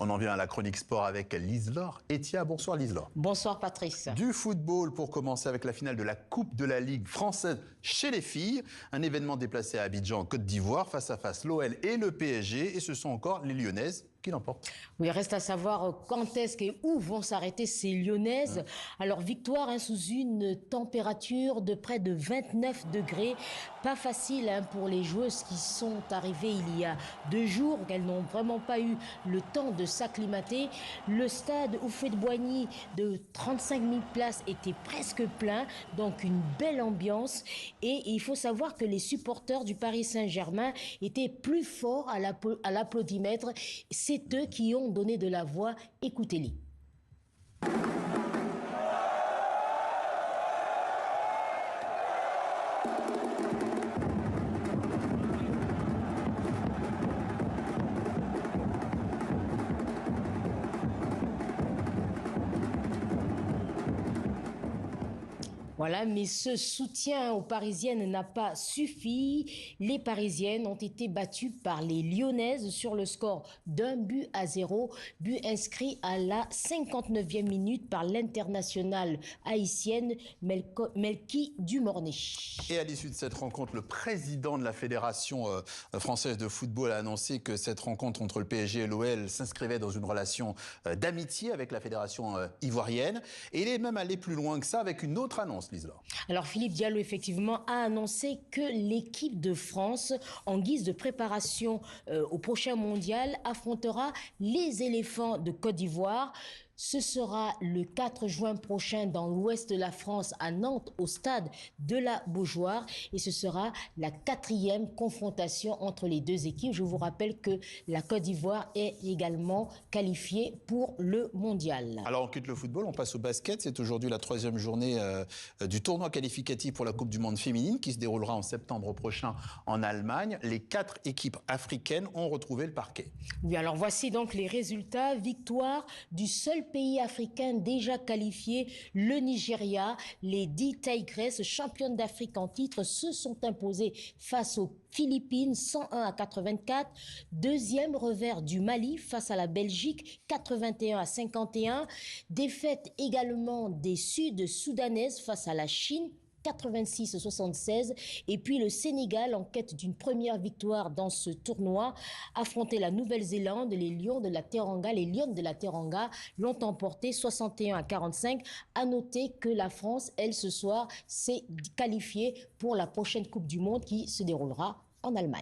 On en vient à la chronique sport avec Lise-Laure Etia. Bonsoir Lise-Laure. Bonsoir Patrice. Du football pour commencer avec la finale de la Coupe de la Ligue française chez les filles. Un événement déplacé à Abidjan, Côte d'Ivoire, face à face l'OL et le PSG. Et ce sont encore les Lyonnaises qui l'emportent. Oui, il reste à savoir quand est-ce et où vont s'arrêter ces Lyonnaises. Alors, victoire sous une température de près de 29 degrés. Pas facile pour les joueuses qui sont arrivées il y a 2 jours. Elles n'ont vraiment pas eu le temps de s'acclimater. Le stade Houphouët-Boigny de 35 000 places était presque plein. Donc, une belle ambiance. Et il faut savoir que les supporters du Paris Saint-Germain étaient plus forts à l'applaudimètre. C'est eux qui ont donné de la voix. Écoutez-les. Voilà, mais ce soutien aux Parisiennes n'a pas suffi. Les Parisiennes ont été battues par les Lyonnaises sur le score d'1-0. But inscrit à la 59e minute par l'internationale haïtienne Melki Dumornay. Et à l'issue de cette rencontre, le président de la Fédération française de football a annoncé que cette rencontre entre le PSG et l'OL s'inscrivait dans une relation d'amitié avec la Fédération ivoirienne. Et il est même allé plus loin que ça avec une autre annonce. Alors Philippe Diallo effectivement a annoncé que l'équipe de France, en guise de préparation au prochain mondial, affrontera les éléphants de Côte d'Ivoire. Ce sera le 4 juin prochain dans l'ouest de la France, à Nantes, au stade de la Beaujoire. Et ce sera la 4e confrontation entre les deux équipes. Je vous rappelle que la Côte d'Ivoire est également qualifiée pour le mondial. Alors on quitte le football, on passe au basket. C'est aujourd'hui la 3e journée du tournoi qualificatif pour la Coupe du Monde féminine qui se déroulera en septembre prochain en Allemagne. Les 4 équipes africaines ont retrouvé le parquet. Oui, alors voici donc les résultats. Victoire du seul pays africain déjà qualifié, le Nigeria. Les 10 Tigresses, championnes d'Afrique en titre, se sont imposées face aux Philippines, 101-84. Deuxième revers du Mali face à la Belgique, 81-51. Défaite également des Sud-Soudanaises face à la Chine, 86-76. Et puis le Sénégal, en quête d'une première victoire dans ce tournoi, affrontait la Nouvelle-Zélande. Les Lionnes de la Teranga l'ont emporté 61-45. À noter que la France, elle, ce soir, s'est qualifiée pour la prochaine Coupe du Monde qui se déroulera en Allemagne.